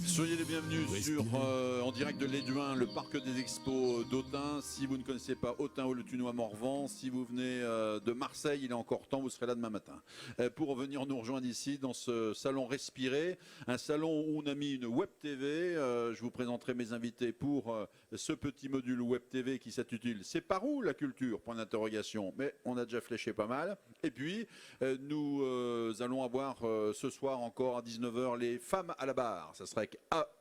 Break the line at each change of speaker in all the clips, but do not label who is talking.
Soyez les bienvenus en direct de l'Éduin, le parc des expos d'Autun. Si vous ne connaissez pas Autun ou le Tunois Morvan, si vous venez de Marseille, il est encore temps, vous serez là demain matin. Pour venir nous rejoindre ici dans ce salon Respirer, un salon où on a mis une web TV. Je vous présenterai mes invités pour ce petit module web TV qui s'intitule C'est par où la culture ? Point d'interrogation. Mais on a déjà fléché pas mal. Et puis nous allons avoir ce soir encore à 19h les femmes à la barre. Ça sera avec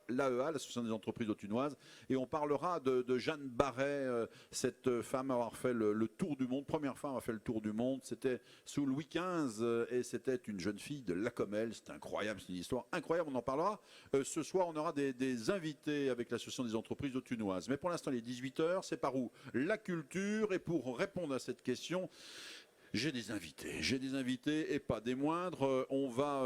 l'AEA, l'Association des entreprises autunoises, et on parlera de Jeanne Barret, cette femme à avoir fait le tour du monde, première femme à avoir fait le tour du monde, c'était sous Louis XV, et c'était une jeune fille de Lacomel, c'est incroyable, c'est une histoire incroyable, on en parlera. Ce soir, on aura des invités avec l'Association des entreprises autunoises, mais pour l'instant, il est 18h, c'est par où ? La culture, et pour répondre à cette question, j'ai des invités et pas des moindres. On va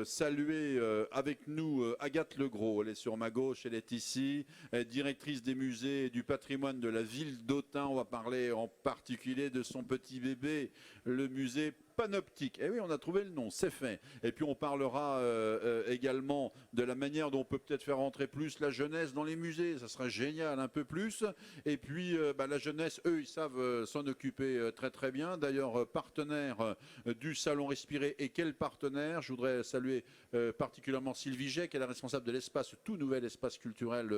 saluer avec nous Agathe Legros. Elle est sur ma gauche, elle est ici, directrice des musées et du patrimoine de la ville d'Autun. On va parler en particulier de son petit bébé, le musée Panoptique. Eh oui, on a trouvé le nom, c'est fait. Et puis on parlera également de la manière dont on peut peut-être faire rentrer plus la jeunesse dans les musées. Ça serait génial, un peu plus. Et puis la jeunesse, eux, ils savent s'en occuper très très bien. D'ailleurs, partenaire du Salon Respirer. Et quel partenaire ? Je voudrais saluer particulièrement Sylvie Jay, qui est la responsable de l'espace, tout nouvel espace culturel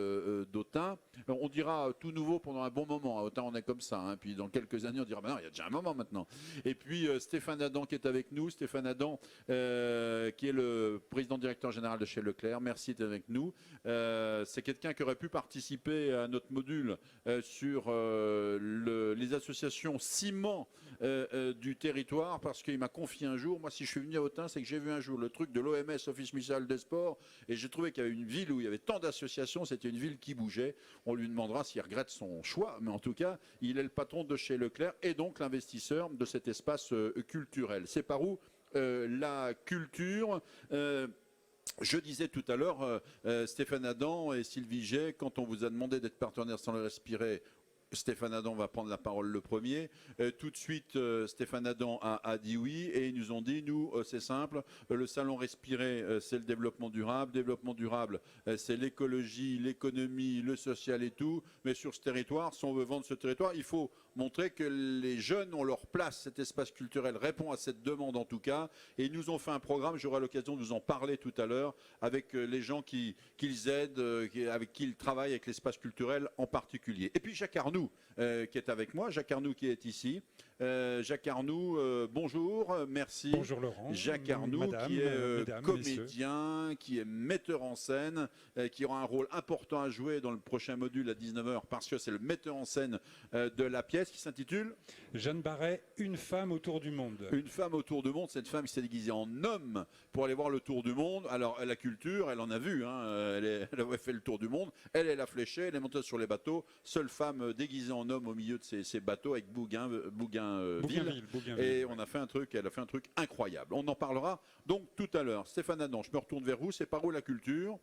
d'Autun. On dira tout nouveau pendant un bon moment. À Autun, on est comme ça. Hein. Puis dans quelques années, on dira, non, il y a déjà un moment maintenant. Et puis Stéphane Adam qui est avec nous. Stéphane Adam, qui est le président directeur général de chez Leclerc. Merci d'être avec nous. C'est quelqu'un qui aurait pu participer à notre module sur les associations ciment du territoire, parce qu'il m'a confié un jour, moi si je suis venu à Autun, c'est que j'ai vu un jour le truc de l'OMS, Office municipal des sports, et j'ai trouvé qu'il y avait une ville où il y avait tant d'associations, c'était une ville qui bougeait. On lui demandera s'il regrette son choix, mais en tout cas, il est le patron de chez Leclerc et donc l'investisseur de cet espace culturel. C'est par où la culture je disais tout à l'heure, Stéphane Adam et Sylvie Jay, quand on vous a demandé d'être partenaire sans le respirer, Stéphane Adam va prendre la parole le premier. Tout de suite, Stéphane Adam a dit oui et ils nous ont dit, nous, c'est simple, le salon Respirer, c'est le développement durable. Développement durable, c'est l'écologie, l'économie, le social et tout. Mais sur ce territoire, si on veut vendre ce territoire, il faut montrer que les jeunes ont leur place. Cet espace culturel répond à cette demande en tout cas. Et ils nous ont fait un programme, j'aurai l'occasion de vous en parler tout à l'heure, avec les gens qu'ils aident, avec qui ils travaillent, avec l'espace culturel en particulier. Et puis Jacques Arnoux, qui est avec moi, Jacques Arnoux qui est ici. Jacques Arnoux, bonjour, merci.
Bonjour Laurent.
Jacques Arnoux,
Madame,
qui est
mesdames,
comédien, messieurs, qui est metteur en scène, qui aura un rôle important à jouer dans le prochain module à 19h, parce que c'est le metteur en scène de la pièce qui s'intitule
Jeanne Barret, une femme autour du monde.
Une femme autour du monde, cette femme qui s'est déguisée en homme pour aller voir le tour du monde. Alors la culture, elle en a vu, hein, elle avait fait le tour du monde, elle a fléché, elle est montée sur les bateaux, seule femme déguisée en homme au milieu de ces bateaux avec Bougainville. Et elle a fait un truc incroyable. On en parlera donc tout à l'heure. Stéphane Adam, je me retourne vers vous, c'est par où la culture ?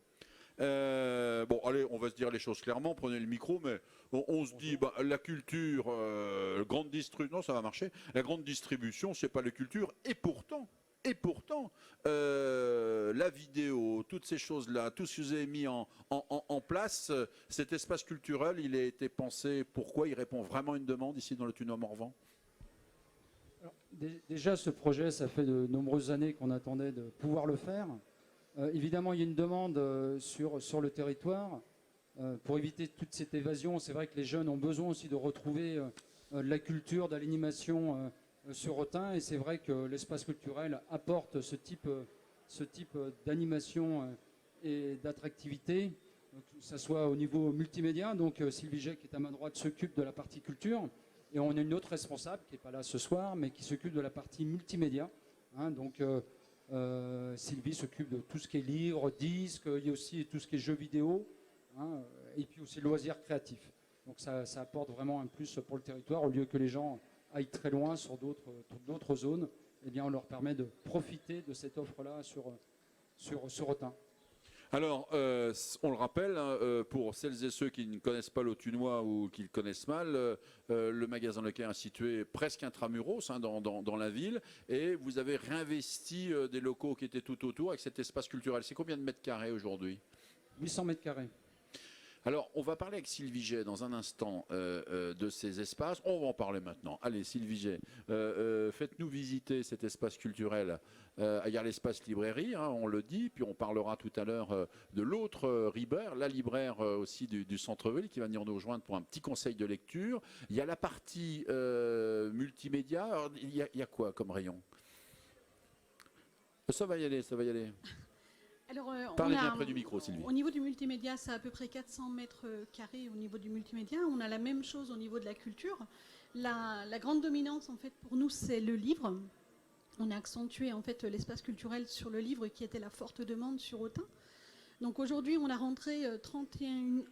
Bon, allez, on va se dire les choses clairement, prenez le micro, mais on se dit, la culture, grande distribution, non, ça va marcher, la grande distribution, c'est pas la culture, et pourtant, la vidéo, toutes ces choses-là, tout ce que vous avez mis en place, cet espace culturel, il a été pensé, pourquoi il répond vraiment à une demande ici dans le Tunois Morvan ?
Déjà, ce projet, ça fait de nombreuses années qu'on attendait de pouvoir le faire. Évidemment, il y a une demande sur le territoire. Pour éviter toute cette évasion, c'est vrai que les jeunes ont besoin aussi de retrouver de la culture, de l'animation sur Autun. Et c'est vrai que l'espace culturel apporte ce type d'animation et d'attractivité, que ce soit au niveau multimédia. Donc Sylvie Jay, qui est à ma droite, s'occupe de la partie culture. Et on a une autre responsable qui n'est pas là ce soir, mais qui s'occupe de la partie multimédia. Sylvie s'occupe de tout ce qui est livres, disques, il y a aussi tout ce qui est jeux vidéo, et puis aussi loisirs créatifs. Donc ça apporte vraiment un plus pour le territoire. Au lieu que les gens aillent très loin sur d'autres zones, eh bien on leur permet de profiter de cette offre-là sur Autun.
Alors, on le rappelle, hein, pour celles et ceux qui ne connaissent pas l'Autunois ou qui le connaissent mal, le magasin Leclerc est situé presque intramuros hein, dans la ville et vous avez réinvesti des locaux qui étaient tout autour avec cet espace culturel. C'est combien de mètres carrés aujourd'hui?
800 mètres carrés.
Alors, on va parler avec Sylvie Jay dans un instant de ces espaces. On va en parler maintenant. Allez, Sylvie Jay, faites-nous visiter cet espace culturel. Il y a l'espace librairie, hein, on le dit, puis on parlera tout à l'heure de l'autre libraire, la libraire aussi du centre-ville qui va venir nous rejoindre pour un petit conseil de lecture. Il y a la partie multimédia. Alors, il y a quoi comme rayon? Ça va y aller, ça va y aller.
Alors,
Parlez bien près du micro, Sylvie.
Au niveau du multimédia, c'est à peu près 400 mètres carrés au niveau du multimédia. On a la même chose au niveau de la culture. La grande dominance, en fait, pour nous, c'est le livre. On a accentué, en fait, l'espace culturel sur le livre qui était la forte demande sur Autun. Donc aujourd'hui, on a rentré 31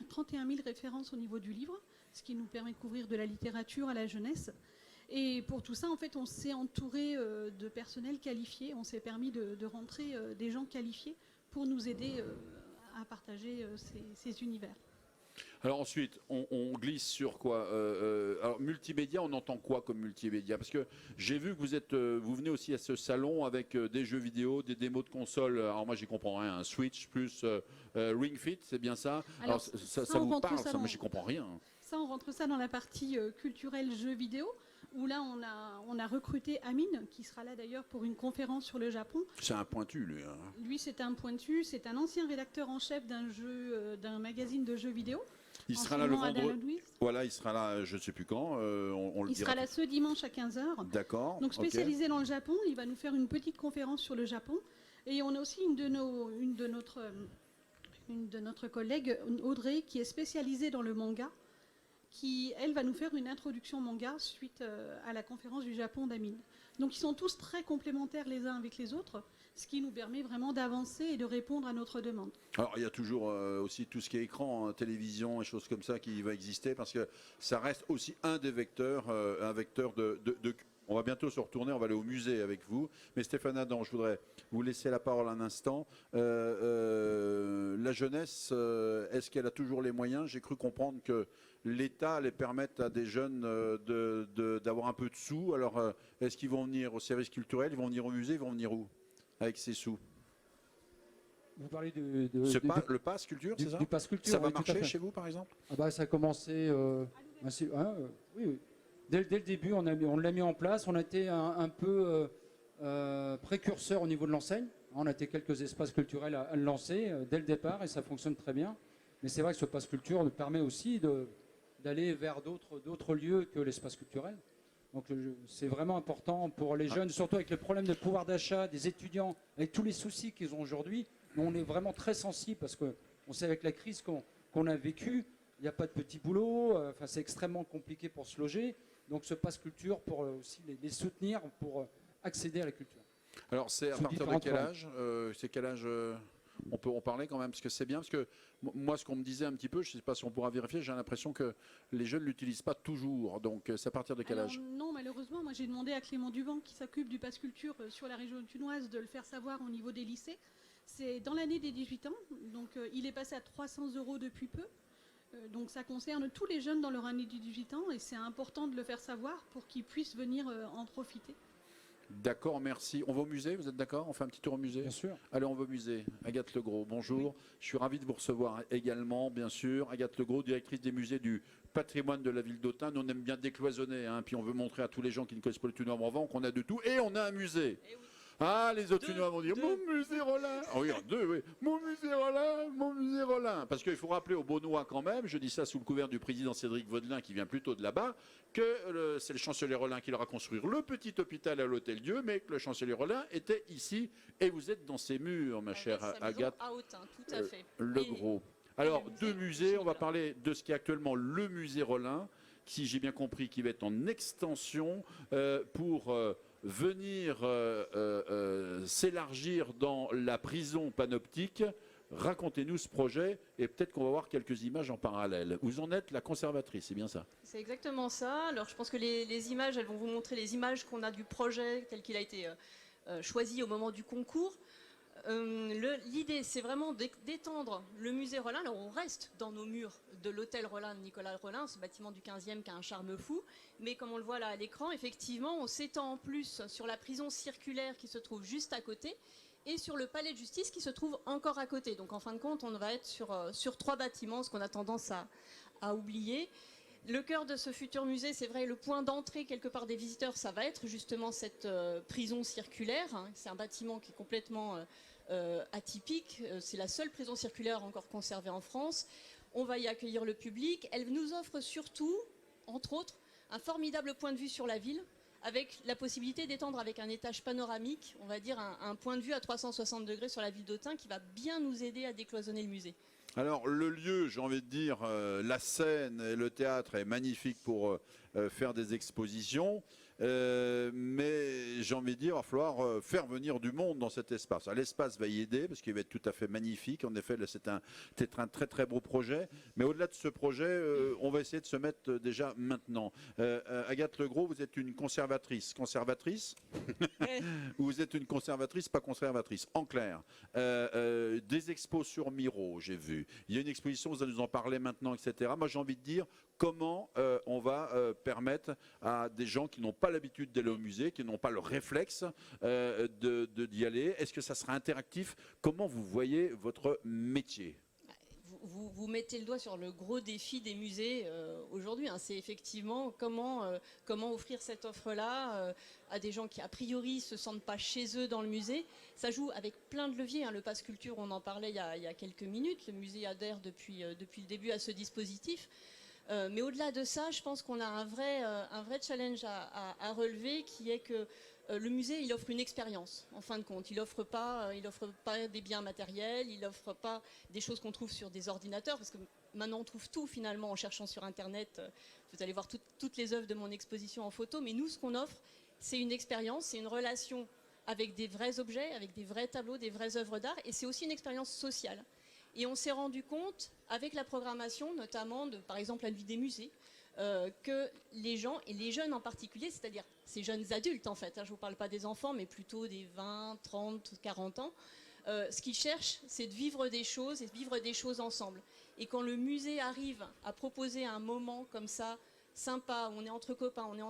000 références au niveau du livre, ce qui nous permet de couvrir de la littérature à la jeunesse. Et pour tout ça, en fait, on s'est entouré de personnel qualifié. On s'est permis de rentrer des gens qualifiés pour nous aider à partager ces univers.
Alors ensuite, on glisse sur quoi alors multimédia, on entend quoi comme multimédia? Parce que j'ai vu que vous venez aussi à ce salon avec des jeux vidéo, des démos de consoles. Alors moi, j'y comprends rien. Un Switch plus Ring Fit, c'est bien ça? Alors ça vous parle, ça, moi, j'y comprends rien.
Ça, on rentre ça dans la partie culturelle jeux vidéo, où là, on a recruté Amine, qui sera là d'ailleurs pour une conférence sur le Japon.
C'est un pointu, lui. Hein.
Lui, c'est un pointu, c'est un ancien rédacteur en chef d'un magazine de jeux vidéo.
Il sera là le vendredi. Voilà, il sera là, je ne sais plus quand. Il
sera là ce dimanche à 15h.
D'accord.
Donc spécialisé dans le Japon, il va nous faire une petite conférence sur le Japon. Et on a aussi une de notre collègue, Audrey, qui est spécialisée dans le manga, qui, elle, va nous faire une introduction manga suite à la conférence du Japon d'Amine. Donc ils sont tous très complémentaires les uns avec les autres, ce qui nous permet vraiment d'avancer et de répondre à notre demande.
Alors il y a toujours aussi tout ce qui est écran, hein, télévision et choses comme ça qui va exister parce que ça reste aussi un des vecteurs, un vecteur de. On va bientôt se retourner, on va aller au musée avec vous. Mais Stéphane Adam, je voudrais vous laisser la parole un instant. La jeunesse, est-ce qu'elle a toujours les moyens? J'ai cru comprendre que l'État allait permettre à des jeunes d'avoir un peu de sous. Alors, est-ce qu'ils vont venir au service culturel? Ils vont venir au musée? Ils vont venir où avec ces sous?
Vous parlez
le pass culture, c'est ça?
Du pass culture,
ça va
oui,
marcher chez vous, par exemple?
Ça a commencé... oui. Dès le début, on l'a mis en place. On a été un peu précurseur au niveau de l'enseigne. On a été quelques espaces culturels à le lancer dès le départ et ça fonctionne très bien. Mais c'est vrai que ce pass culture nous permet aussi d'aller vers d'autres lieux que l'espace culturel. Donc c'est vraiment important pour les jeunes, surtout avec le problème de pouvoir d'achat des étudiants, avec tous les soucis qu'ils ont aujourd'hui. On est vraiment très sensible parce qu'on sait avec la crise qu'on a vécue, il n'y a pas de petit boulot, c'est extrêmement compliqué pour se loger. Donc ce pass culture pour aussi les soutenir pour accéder à la culture.
Alors c'est à partir de quel âge c'est quel âge on peut en parler quand même, parce que c'est bien, parce que moi ce qu'on me disait un petit peu, je ne sais pas si on pourra vérifier, j'ai l'impression que les jeunes ne l'utilisent pas toujours, donc c'est à partir de quel âge?
Non, malheureusement, moi j'ai demandé à Clément Duvent qui s'occupe du pass culture sur la région tunoise de le faire savoir au niveau des lycées. C'est dans l'année des 18 ans, donc il est passé à 300 € depuis peu. Donc ça concerne tous les jeunes dans leur année de 18 ans et c'est important de le faire savoir pour qu'ils puissent venir en profiter.
D'accord, merci. On va au musée, vous êtes d'accord? On fait un petit tour au musée?
Bien sûr.
Allez, on va au musée. Agathe Legros, bonjour. Oui. Je suis ravi de vous recevoir également, bien sûr. Agathe Legros, directrice des musées du patrimoine de la ville d'Autun. Nous, on aime bien décloisonner, hein, puis on veut montrer à tous les gens qui ne connaissent pas le Tunois-Morvan qu'on a de tout. Et on a un musée. Et oui. Ah, les autres Tunois vont dire mon musée Rollin. Ah oui, deux, oui. Mon musée Rollin, mon musée Rollin. Parce qu'il faut rappeler aux Beaunois quand même, je dis ça sous le couvert du président Cédric Vaudelin qui vient plutôt de là-bas, que c'est le chancelier Rollin qui leur a construit le petit hôpital à l'Hôtel-Dieu, mais que le chancelier Rollin était ici. Et vous êtes dans ces murs, ma chère Agathe.
À Autun, tout à fait.
Gros. Alors, deux musées, on va parler de ce qui est actuellement le musée Rollin, qui, j'ai bien compris, qui va être en extension pour... venir s'élargir dans la prison panoptique. Racontez-nous ce projet et peut-être qu'on va voir quelques images en parallèle. Vous en êtes la conservatrice, c'est bien ça?
C'est exactement ça. Alors je pense que les images, elles vont vous montrer les images qu'on a du projet tel qu'il a été choisi au moment du concours. L'idée, c'est vraiment d'étendre le musée Rollin. Alors, on reste dans nos murs de l'hôtel Rollin de Nicolas Rollin, ce bâtiment du 15e qui a un charme fou. Mais comme on le voit là à l'écran, effectivement, on s'étend en plus sur la prison circulaire qui se trouve juste à côté et sur le palais de justice qui se trouve encore à côté. Donc, en fin de compte, on va être sur 3 bâtiments, ce qu'on a tendance à oublier. Le cœur de ce futur musée, c'est vrai, le point d'entrée quelque part des visiteurs, ça va être justement cette prison circulaire. C'est un bâtiment qui est complètement atypique. C'est la seule prison circulaire encore conservée en France. On va y accueillir le public. Elle nous offre surtout, entre autres, un formidable point de vue sur la ville, avec la possibilité d'étendre avec un étage panoramique, on va dire un point de vue à 360 degrés sur la ville d'Autun qui va bien nous aider à décloisonner le musée.
Alors le lieu, j'ai envie de dire, la scène et le théâtre est magnifique pour faire des expositions, mais j'ai envie de dire, il va falloir faire venir du monde dans cet espace. L'espace va y aider parce qu'il va être tout à fait magnifique. En effet, c'est un très très beau projet. Mais au-delà de ce projet, on va essayer de se mettre déjà maintenant. Agathe Legros, vous êtes une conservatrice. Conservatrice ou vous êtes une conservatrice, pas conservatrice? En clair, des expos sur Miro, j'ai vu. Il y a une exposition, vous allez nous en parler maintenant, etc. Moi, j'ai envie de dire comment on va permettre à des gens qui n'ont pas l'habitude d'aller au musée, qui n'ont pas le réflexe d'y aller. Est-ce que ça sera interactif? Comment vous voyez votre métier?
Vous mettez le doigt sur le gros défi des musées aujourd'hui. C'est effectivement comment offrir cette offre-là à des gens qui, a priori, ne se sentent pas chez eux dans le musée. Ça joue avec plein de leviers. Le Pass Culture, on en parlait il y a quelques minutes. Le musée adhère depuis le début à ce dispositif. Mais au-delà de ça, je pense qu'on a un vrai challenge à relever qui est que le musée, il offre une expérience, en fin de compte. Il offre pas des biens matériels, il offre pas des choses qu'on trouve sur des ordinateurs, parce que maintenant on trouve tout finalement en cherchant sur Internet. Vous allez voir toutes les œuvres de mon exposition en photo, mais nous, ce qu'on offre, c'est une expérience, c'est une relation avec des vrais objets, avec des vrais tableaux, des vraies œuvres d'art, et c'est aussi une expérience sociale. Et on s'est rendu compte, avec la programmation, notamment de, par exemple, la nuit des musées, que les gens, et les jeunes en particulier, c'est-à-dire ces jeunes adultes en fait, je ne vous parle pas des enfants, mais plutôt des 20, 30, 40 ans, ce qu'ils cherchent, c'est de vivre des choses et de vivre des choses ensemble. Et quand le musée arrive à proposer un moment comme ça, sympa, où on est entre copains, on est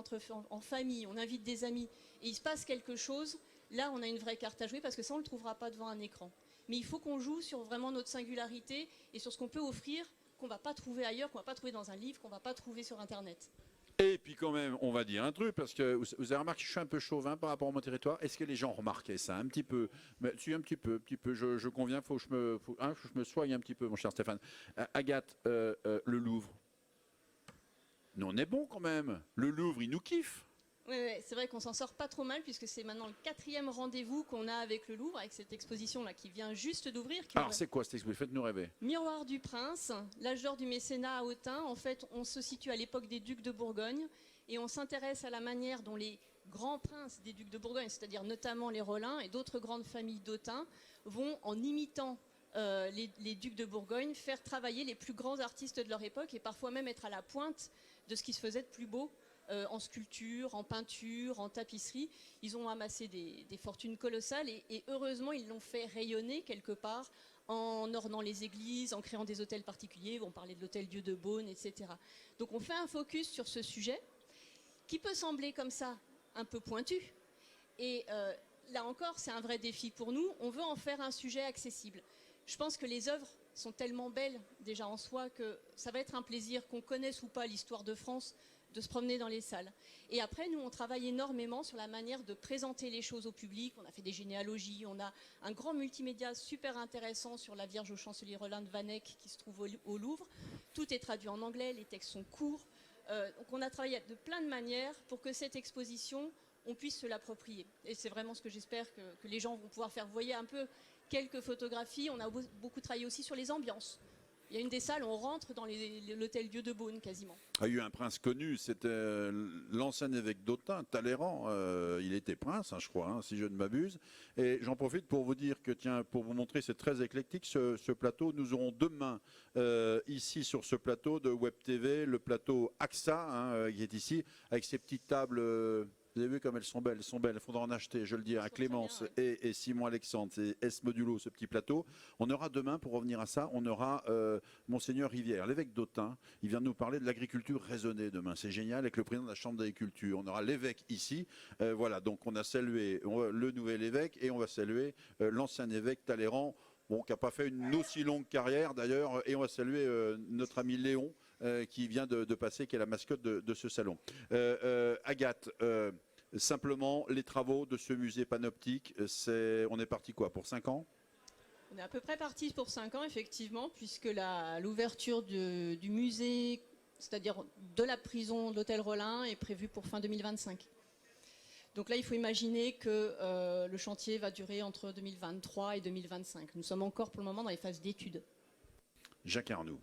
en famille, on invite des amis, et il se passe quelque chose, là on a une vraie carte à jouer, parce que ça on ne le trouvera pas devant un écran. Mais il faut qu'on joue sur vraiment notre singularité et sur ce qu'on peut offrir, qu'on ne va pas trouver ailleurs, qu'on ne va pas trouver dans un livre, qu'on ne va pas trouver sur Internet.
Et puis quand même, on va dire un truc, parce que vous avez remarqué que je suis un peu chauvin par rapport à mon territoire. Est-ce que les gens remarquaient ça un petit peu? Mais si, un petit peu, je conviens, il faut que je me soigne un petit peu, mon cher Stéphane. Agathe, le Louvre, nous on est bon quand même. Le Louvre, il nous kiffe.
Oui, c'est vrai qu'on s'en sort pas trop mal, puisque c'est maintenant le 4e rendez-vous qu'on a avec le Louvre, avec cette exposition-là qui vient juste d'ouvrir.
Alors c'est quoi cette exposition? Faites-nous rêver.
Miroir du Prince, l'âge d'or du mécénat à Autun. En fait, on se situe à l'époque des ducs de Bourgogne et on s'intéresse à la manière dont les grands princes des ducs de Bourgogne, c'est-à-dire notamment les Rollin et d'autres grandes familles d'Autun, vont, en imitant les ducs de Bourgogne, faire travailler les plus grands artistes de leur époque et parfois même être à la pointe de ce qui se faisait de plus beau en sculpture, en peinture, en tapisserie. Ils ont amassé des fortunes colossales et heureusement ils l'ont fait rayonner quelque part en ornant les églises, en créant des hôtels particuliers. On parlait de l'hôtel Dieu de Beaune, etc. Donc on fait un focus sur ce sujet qui peut sembler comme ça un peu pointu. Et là encore, c'est un vrai défi pour nous. On veut en faire un sujet accessible. Je pense que les œuvres sont tellement belles déjà en soi que ça va être un plaisir, qu'on connaisse ou pas l'histoire de France, de se promener dans les salles. Et après, nous, on travaille énormément sur la manière de présenter les choses au public. On a fait des généalogies, on a un grand multimédia super intéressant sur la Vierge au chancelier Rollin de Vanek qui se trouve au Louvre. Tout est traduit en anglais, les textes sont courts. Donc on a travaillé de plein de manières pour que cette exposition, on puisse se l'approprier. Et c'est vraiment ce que j'espère que les gens vont pouvoir faire. Vous voyez un peu quelques photographies. On a beaucoup travaillé aussi sur les ambiances. Il y a une des salles, on rentre dans l'hôtel Dieu de Beaune quasiment.
Il y a eu un prince connu, c'était l'ancien évêque d'Autun, Talleyrand. Il était prince, je crois, si je ne m'abuse. Et j'en profite pour vous dire que, tiens, pour vous montrer, c'est très éclectique ce plateau. Nous aurons demain, ici sur ce plateau de Web TV, le plateau AXA, qui est ici, avec ses petites tables Vous avez vu comme elles sont belles, Il faudra en acheter, je le dis, à Clémence et Simon Alexandre, c'est S Modulo, ce petit plateau. On aura demain, pour revenir à ça, on aura Monseigneur Rivière, l'évêque d'Autun. Il vient nous parler de l'agriculture raisonnée demain. C'est génial, avec le président de la Chambre d'agriculture. On aura l'évêque ici. Voilà, donc on a salué le nouvel évêque et on va saluer l'ancien évêque Talleyrand, bon, qui n'a pas fait une aussi longue carrière d'ailleurs. Et on va saluer notre ami Léon, qui vient de passer, qui est la mascotte de ce salon. Agathe, simplement, les travaux de ce musée panoptique, on est parti quoi, pour 5 ans?
On est à peu près parti pour 5 ans, effectivement, puisque l'ouverture du musée, c'est-à-dire de la prison de l'hôtel Rollin, est prévue pour fin 2025. Donc là, il faut imaginer que le chantier va durer entre 2023 et 2025. Nous sommes encore pour le moment dans les phases d'études.
Jacques Arnoux.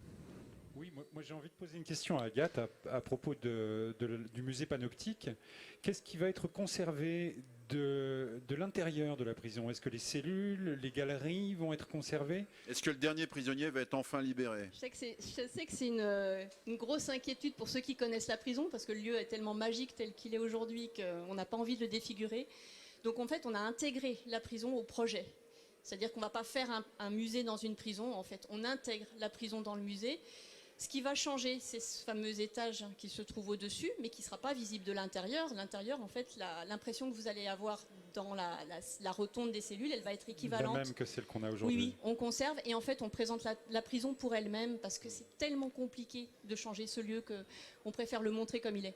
Oui, moi j'ai envie de poser une question à Agathe à propos du musée panoptique. Qu'est-ce qui va être conservé de l'intérieur de la prison? Est-ce que les cellules, les galeries vont être conservées?
Est-ce que le dernier prisonnier va être enfin libéré?
Je sais que c'est une grosse inquiétude pour ceux qui connaissent la prison, parce que le lieu est tellement magique tel qu'il est aujourd'hui qu'on n'a pas envie de le défigurer. Donc en fait, on a intégré la prison au projet. C'est-à-dire qu'on ne va pas faire un musée dans une prison. En fait, on intègre la prison dans le musée. Ce qui va changer, c'est ce fameux étage qui se trouve au-dessus, mais qui ne sera pas visible de l'intérieur. L'intérieur, en fait, l'impression que vous allez avoir dans la rotonde des cellules, elle va être équivalente.
La même que celle qu'on a aujourd'hui.
Oui, on conserve et en fait, on présente la prison pour elle-même parce que c'est tellement compliqué de changer ce lieu qu'on préfère le montrer comme il est.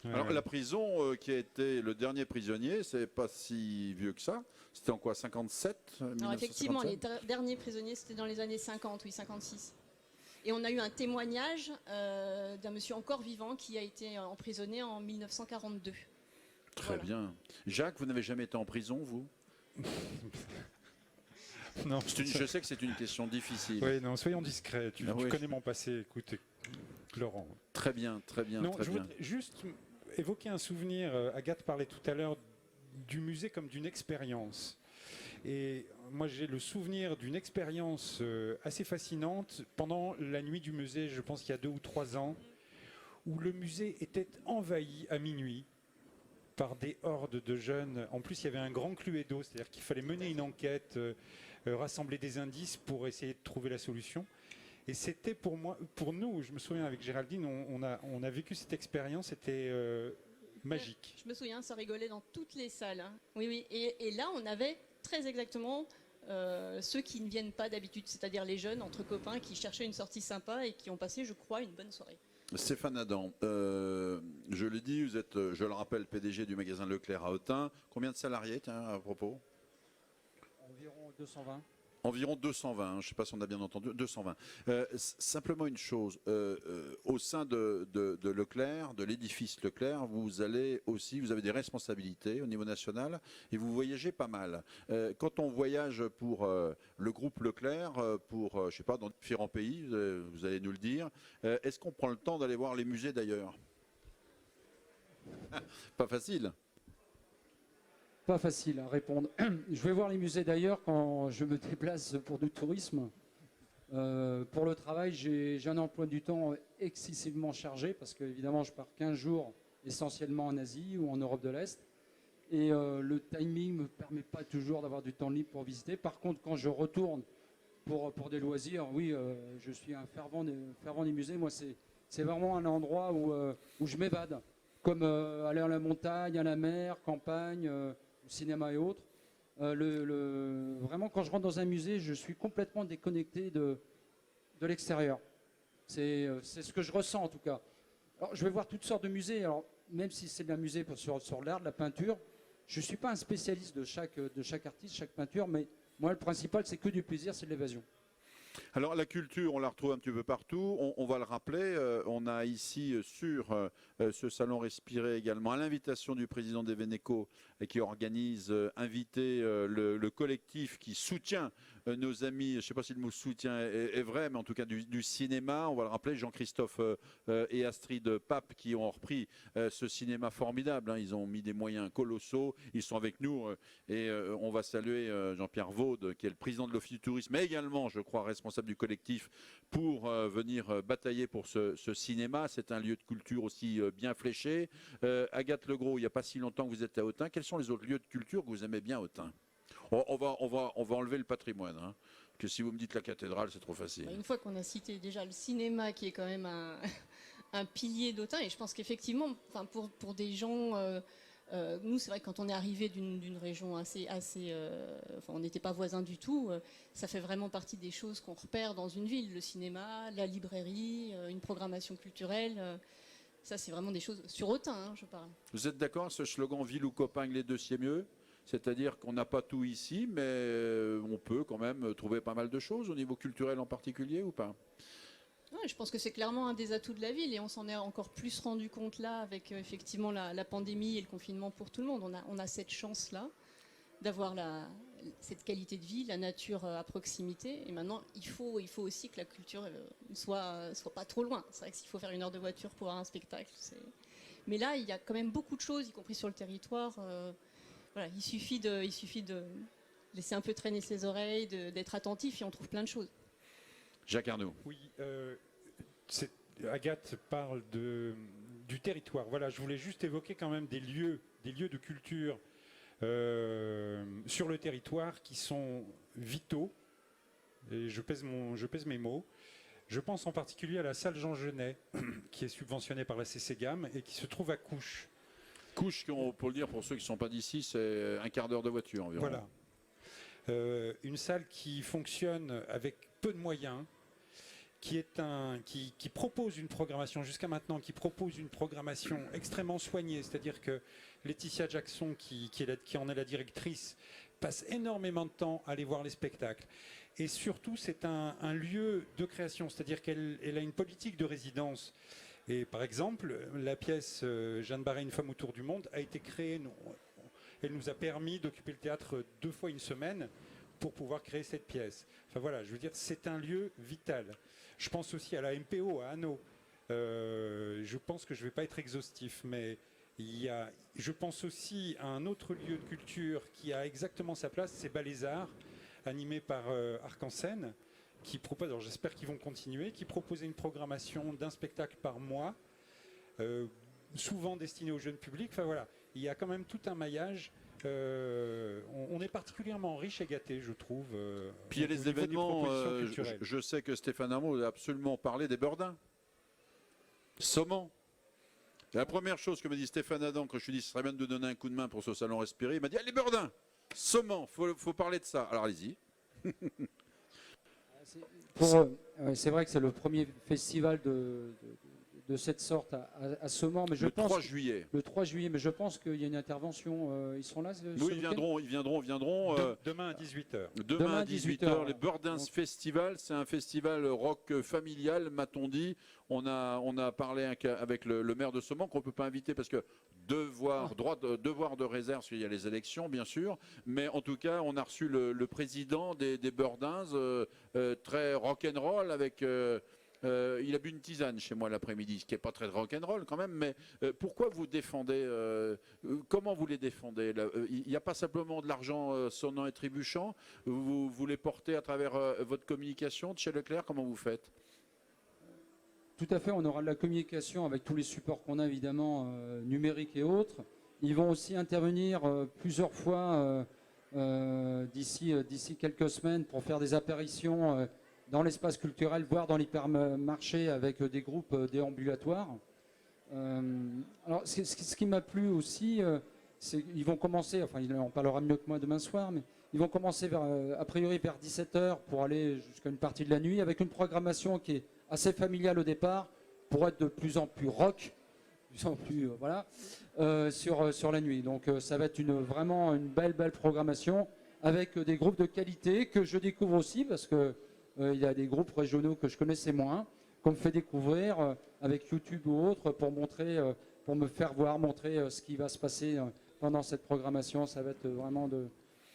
Alors la prison qui a été le dernier prisonnier, c'est pas si vieux que ça. C'était en quoi, 57
Alors effectivement, les derniers prisonniers, c'était dans les années 50, oui, 56. Et on a eu un témoignage d'un monsieur encore vivant qui a été emprisonné en 1942.
Très bien. Jacques, vous n'avez jamais été en prison, vous?
Non.
Je sais que c'est une question difficile.
Oui, non, soyons discrets. Tu connais mon passé, écoute, Laurent.
Très bien, très bien.
Non,
très
je
bien.
voudrais juste évoquer un souvenir. Agathe parlait tout à l'heure du musée comme d'une expérience. Et moi, j'ai le souvenir d'une expérience assez fascinante pendant la nuit du musée, je pense qu'il y a 2 ou 3 ans, où le musée était envahi à minuit par des hordes de jeunes. En plus, il y avait un grand cluedo, c'est-à-dire qu'il fallait mener une enquête, rassembler des indices pour essayer de trouver la solution. Et c'était pour nous, je me souviens avec Géraldine, on a vécu cette expérience, c'était magique.
Je me souviens, ça rigolait dans toutes les salles. Hein. Oui, oui. Et là, on avait très exactement ceux qui ne viennent pas d'habitude, c'est-à-dire les jeunes entre copains qui cherchaient une sortie sympa et qui ont passé, je crois, une bonne soirée.
Stéphane Adam, je l'ai dit, vous êtes, je le rappelle, PDG du magasin Leclerc à Autun. Combien de salariés, tiens, à propos?
Environ 220.
Environ 220, je ne sais pas si on a bien entendu, 220. Simplement une chose, au sein de Leclerc, de l'édifice Leclerc, vous avez des responsabilités au niveau national et vous voyagez pas mal. Quand on voyage pour le groupe Leclerc, pour, je sais pas, dans différents pays, vous allez nous le dire, est-ce qu'on prend le temps d'aller voir les musées d'ailleurs? Pas facile.
Pas facile à répondre. Je vais voir les musées d'ailleurs quand je me déplace pour du tourisme. Pour le travail, j'ai un emploi du temps excessivement chargé parce que évidemment je pars 15 jours essentiellement en Asie ou en Europe de l'Est. Et le timing ne me permet pas toujours d'avoir du temps libre pour visiter. Par contre, quand je retourne pour des loisirs, oui, je suis un fervent des musées. Moi, c'est vraiment un endroit où je m'évade. Comme aller à la montagne, à la mer, campagne, cinéma et autres. Vraiment, quand je rentre dans un musée, je suis complètement déconnecté de l'extérieur. C'est ce que je ressens en tout cas. Alors, je vais voir toutes sortes de musées. Alors, même si c'est un musée sur l'art, de la peinture, je ne suis pas un spécialiste de chaque artiste, chaque peinture, mais moi, le principal, c'est que du plaisir, c'est de l'évasion.
Alors la culture, on la retrouve un petit peu partout. On va le rappeler, on a ici sur ce salon Respirer également, à l'invitation du président des Vénéco, qui organise, inviter le collectif qui soutient nos amis, je ne sais pas si le mot soutien est vrai, mais en tout cas du cinéma. On va le rappeler, Jean-Christophe et Astrid Pape qui ont repris ce cinéma formidable. Hein. Ils ont mis des moyens colossaux, ils sont avec nous et on va saluer Jean-Pierre Vaude, qui est le président de l'Office du tourisme, mais également, je crois, responsable cadre du collectif pour venir batailler pour ce cinéma. C'est un lieu de culture aussi bien fléché. Agathe Legros, il n'y a pas si longtemps que vous êtes à Autun. Quels sont les autres lieux de culture que vous aimez bien à Autun? On va enlever le patrimoine. Hein, que si vous me dites la cathédrale, c'est trop facile.
Une fois qu'on a cité déjà le cinéma, qui est quand même un pilier d'Autun, et je pense qu'effectivement, pour des gens, nous, c'est vrai que quand on est arrivé d'une région on n'était pas voisins du tout, ça fait vraiment partie des choses qu'on repère dans une ville. Le cinéma, la librairie, une programmation culturelle, ça c'est vraiment des choses sur Autun, hein, je parle.
Vous êtes d'accord, ce slogan « Ville ou Copagne, les deux c'est mieux », c'est-à-dire qu'on n'a pas tout ici, mais on peut quand même trouver pas mal de choses au niveau culturel en particulier ou pas?
Ouais, je pense que c'est clairement un des atouts de la ville et on s'en est encore plus rendu compte là avec effectivement la pandémie et le confinement pour tout le monde. On a cette chance-là d'avoir cette qualité de vie, la nature à proximité. Et maintenant, il faut aussi que la culture ne soit pas trop loin. C'est vrai que s'il faut faire 1 heure de voiture pour voir un spectacle, mais là, il y a quand même beaucoup de choses, y compris sur le territoire. Voilà, il suffit de laisser un peu traîner ses oreilles, d'être attentif et on trouve plein de choses.
Jacques Arnaud.
Oui, Agathe parle du territoire. Voilà, je voulais juste évoquer quand même des lieux de culture sur le territoire qui sont vitaux. Et je pèse mes mots. Je pense en particulier à la salle Jean Genet, qui est subventionnée par la CCGAM et qui se trouve à Couches.
Couches, pour le dire pour ceux qui ne sont pas d'ici, c'est un quart d'heure de voiture environ.
Voilà. Une salle qui fonctionne avec peu de moyens, qui propose une programmation, jusqu'à maintenant, qui propose une programmation extrêmement soignée. C'est-à-dire que Laetitia Jackson, qui en est la directrice, passe énormément de temps à aller voir les spectacles. Et surtout, c'est un lieu de création, c'est-à-dire qu'elle a une politique de résidence. Et par exemple, la pièce Jeanne Barret, une femme autour du monde, a été créée. Elle nous a permis d'occuper le théâtre 2 fois une semaine pour pouvoir créer cette pièce. Enfin voilà, je veux dire, c'est un lieu vital. Je pense aussi à la MPO, à Hanau. Je pense que je ne vais pas être exhaustif, mais je pense aussi à un autre lieu de culture qui a exactement sa place, c'est Balézard, animé par Arc-en-Scène, qui propose, alors j'espère qu'ils vont continuer, qui proposait une programmation d'1 spectacle par mois, souvent destiné au jeune public. Enfin voilà, il y a quand même tout un maillage. On est particulièrement riche et gâté, je trouve.
Puis il y a les événements, je sais que Stéphane Arnaud a absolument parlé des Burdins. Saumon. La première chose que me dit Stéphane Adam quand je lui dis ce serait bien de donner un coup de main pour ce salon respirer, il m'a dit les Burdins, Saumon, faut parler de ça. Alors allez-y.
C'est vrai que c'est le premier festival de cette sorte à Saumon, mais
le 3 juillet.
Le 3 juillet, mais je pense qu'il y a une intervention. Ils sont là.
Oui, ils viendront.
Demain à 18h.
Demain à 18h, les Burdins Festival, c'est un festival rock familial, m'a-t-on dit. On a parlé avec le maire de Saumon qu'on ne peut pas inviter parce que devoir de réserve, parce qu'il y a les élections, bien sûr. Mais en tout cas, on a reçu le président des Burdins, très rock'n'roll avec. Il a bu une tisane chez moi l'après-midi, ce qui n'est pas très rock'n'roll quand même, mais pourquoi vous défendez, comment vous les défendez? Il n'y a pas simplement de l'argent sonnant et trébuchant, vous les portez à travers votre communication de chez Leclerc, comment vous faites?
Tout à fait, on aura de la communication avec tous les supports qu'on a évidemment, numériques et autres. Ils vont aussi intervenir plusieurs fois d'ici quelques semaines pour faire des apparitions dans l'espace culturel, voire dans l'hypermarché avec des groupes déambulatoires. Alors, ce qui m'a plu aussi, c'est qu'ils vont commencer, enfin il en parlera mieux que moi demain soir, mais ils vont commencer a priori vers 17h pour aller jusqu'à une partie de la nuit, avec une programmation qui est assez familiale au départ, pour être de plus en plus rock, de plus en plus sur la nuit. Donc ça va être vraiment une belle programmation, avec des groupes de qualité que je découvre aussi, parce que il y a des groupes régionaux que je connaissais moins, qu'on me fait découvrir avec YouTube ou autre pour me faire voir, montrer ce qui va se passer pendant cette programmation. Ça va être vraiment de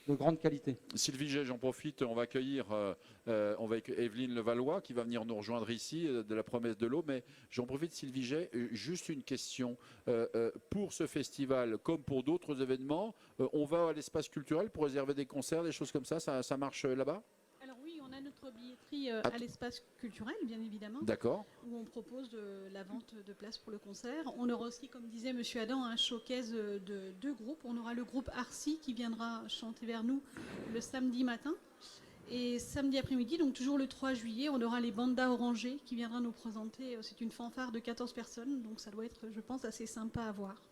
grande qualité.
Sylvie Gey, j'en profite, on va accueillir Evelyne Levallois qui va venir nous rejoindre ici de la Promesse de l'eau, mais j'en profite Sylvie Gey, juste une question. Pour ce festival, comme pour d'autres événements, on va à l'espace culturel pour réserver des concerts, des choses comme ça marche là-bas?
Alors oui, on a notre billetterie à l'espace culturel, bien évidemment,
D'accord.
où on propose la vente de places pour le concert. On aura aussi, comme disait Monsieur Adam, un showcase de 2 groupes. On aura le groupe Arcy qui viendra chanter vers nous le samedi matin. Et samedi après-midi, donc toujours le 3 juillet, on aura les Bandas Orangées qui viendra nous présenter. C'est une fanfare de 14 personnes, donc ça doit être, je pense, assez sympa à voir.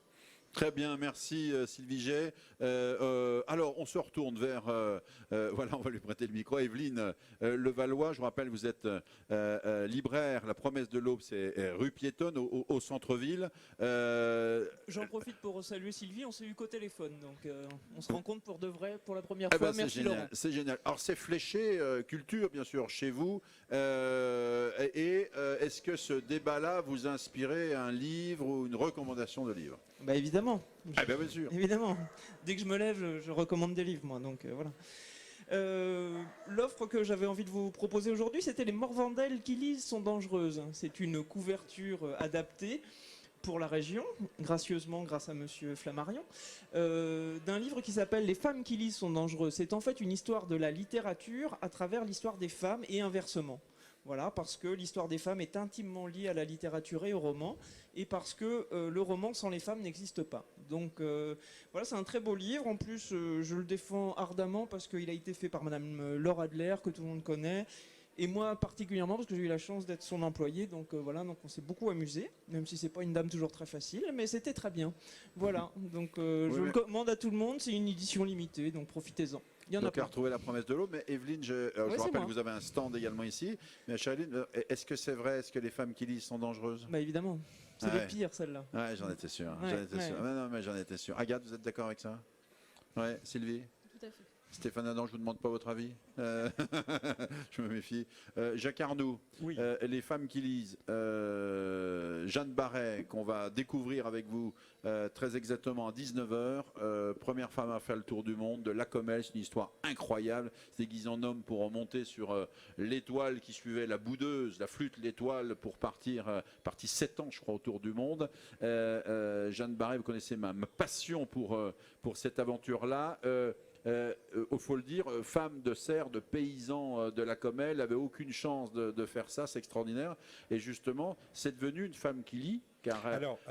Très bien, merci Sylvie Jay. Alors, on se retourne vers, voilà, on va lui prêter le micro. Evelyne Levallois, je vous rappelle, vous êtes libraire. La Promesse de l'Aube, c'est rue Piétonne, au centre-ville.
J'en profite pour saluer Sylvie, on s'est eu qu'au téléphone, donc on se rencontre pour de vrai pour la première
Ah
fois.
bah, c'est
Merci
génial,
Laurent.
c'est génial. Alors, c'est fléché culture, bien sûr, chez vous. Est-ce que ce débat-là vous inspirait un livre ou une recommandation de livre?
Bah évidemment.
Ah ben bien sûr.
Évidemment. Dès que je me lève, je recommande des livres, moi. Donc voilà. L'offre que j'avais envie de vous proposer aujourd'hui, c'était Les Morvandelles qui lisent sont dangereuses. C'est une couverture adaptée pour la région, gracieusement grâce à Monsieur Flammarion, d'un livre qui s'appelle Les femmes qui lisent sont dangereuses. C'est en fait une histoire de la littérature à travers l'histoire des femmes et inversement. Voilà, parce que l'histoire des femmes est intimement liée à la littérature et au roman, et parce que le roman sans les femmes n'existe pas. Donc voilà, c'est un très beau livre. En plus, je le défends ardemment parce qu'il a été fait par Madame Laure Adler, que tout le monde connaît, et moi particulièrement parce que j'ai eu la chance d'être son employé. Donc voilà, donc on s'est beaucoup amusé, même si c'est pas une dame toujours très facile, mais c'était très bien. Voilà, donc je le commande à tout le monde. C'est une édition limitée, donc profitez-en. Il y en a
Donc, à
plein.
retrouver La Promesse de l'Aube. Mais Evelyne, je vous rappelle
moi.
que vous avez un stand également ici. Mais Charline, est-ce que c'est vrai? Est-ce que les femmes qui lisent sont dangereuses?
Bah évidemment, c'est
Ah
les
ouais.
pires celles-là.
Ouais, j'en étais sûr.
Ouais,
J'en étais
ouais.
sûr. Ah, non, mais j'en étais sûr. Agathe, vous êtes d'accord avec ça? Ouais, Sylvie?
Tout à fait.
Stéphane Adam, je vous demande pas votre avis. Je me méfie. Jacques Arnoux,
Oui.
les femmes qui lisent. Jeanne Barret, qu'on va découvrir avec vous très exactement à 19h. Première femme à faire le tour du monde de Lacomel. C'est une histoire incroyable. C'est déguisé en homme pour remonter sur l'étoile qui suivait la boudeuse, la flûte, l'étoile pour partir 7 ans, je crois, autour du monde. Jeanne Barret, vous connaissez ma passion pour cette aventure-là. Il faut le dire, femme de serre, de paysan de Lacomel, n'avait aucune chance de faire ça, c'est extraordinaire. Et justement, c'est devenu une femme qui lit, car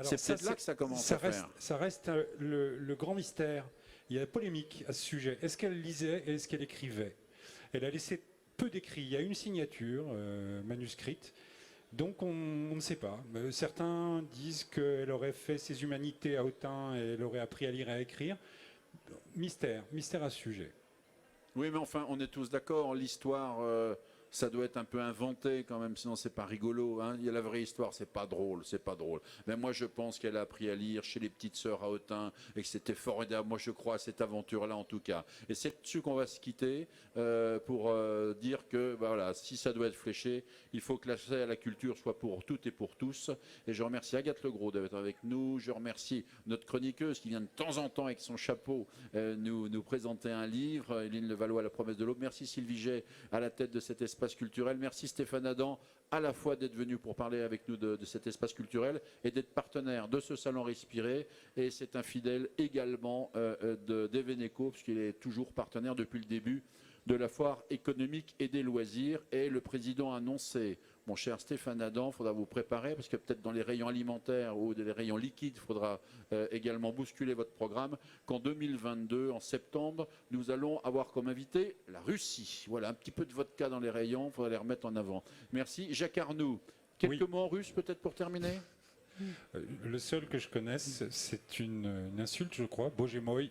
c'est peut-être là que ça commence à faire.
Ça reste le grand mystère. Il y a polémique à ce sujet. Est-ce qu'elle lisait et est-ce qu'elle écrivait? Elle a laissé peu d'écrits. Il y a une signature manuscrite. Donc on ne sait pas. Certains disent qu'elle aurait fait ses humanités à Autun et elle aurait appris à lire et à écrire. Mystère à ce sujet.
Oui, mais enfin, on est tous d'accord, l'histoire, ça doit être un peu inventé quand même, sinon c'est pas rigolo. Hein. Il y a la vraie histoire, c'est pas drôle. Mais moi, je pense qu'elle a appris à lire chez les petites sœurs à Autun et que c'était formidable. Moi, je crois à cette aventure-là, en tout cas. Et c'est dessus qu'on va se quitter pour dire que, voilà, si ça doit être fléché, il faut que l'accès à la culture soit pour toutes et pour tous. Et je remercie Agathe Legros d'être avec nous. Je remercie notre chroniqueuse qui vient de temps en temps avec son chapeau nous présenter un livre, Evelyne Levallois, La Promesse de l'Aube. Merci Sylvie Jay à la tête de cet espace culturel. Merci Stéphane Adam à la fois d'être venu pour parler avec nous de cet espace culturel et d'être partenaire de ce salon Respirer. Et c'est un fidèle également d'Eveneco, puisqu'il est toujours partenaire depuis le début de la foire économique et des loisirs. Et le président a annoncé, mon cher Stéphane Adam, il faudra vous préparer, parce que peut-être dans les rayons alimentaires ou des rayons liquides, il faudra également bousculer votre programme, qu'en 2022, en septembre, nous allons avoir comme invité la Russie. Voilà, un petit peu de vodka dans les rayons, il faudra les remettre en avant. Merci. Jacques Arnoux, quelques mots en russe peut-être pour terminer?
Le seul que je connaisse, c'est une insulte, je crois, Bojemoy.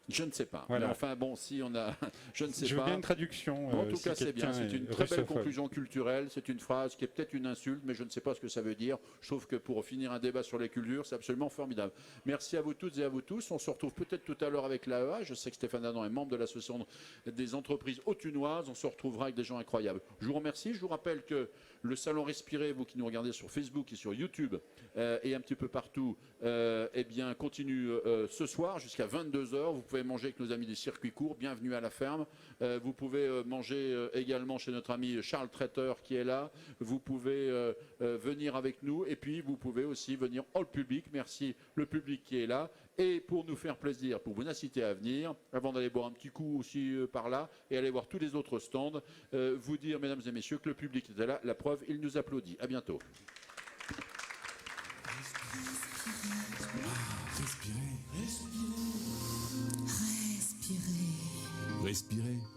Je ne sais pas.
Voilà.
Mais enfin, bon, si on a. Je ne sais
Je
pas.
veux bien une traduction.
En tout cas, c'est bien. C'est une très belle
russophone.
conclusion culturelle. C'est une phrase qui est peut-être une insulte, mais je ne sais pas ce que ça veut dire. Je trouve que pour finir un débat sur les cultures, c'est absolument formidable. Merci à vous toutes et à vous tous. On se retrouve peut-être tout à l'heure avec l'AEA. Je sais que Stéphane Adam est membre de l'association des entreprises autunoises. On se retrouvera avec des gens incroyables. Je vous remercie. Je vous rappelle que le salon Respirer, vous qui nous regardez sur Facebook et sur YouTube et un petit peu partout, eh bien, continue ce soir jusqu'à 22h. Vous pouvez manger avec nos amis des circuits courts. Bienvenue à la ferme. Vous pouvez manger également chez notre ami Charles Traiteur qui est là. Vous pouvez venir avec nous et puis vous pouvez aussi venir en public. Merci le public qui est là. Et pour nous faire plaisir, pour vous inciter à venir, avant d'aller boire un petit coup aussi par là et aller voir tous les autres stands, vous dire, mesdames et messieurs, que le public était là. La preuve, il nous applaudit. À bientôt.
Respirez.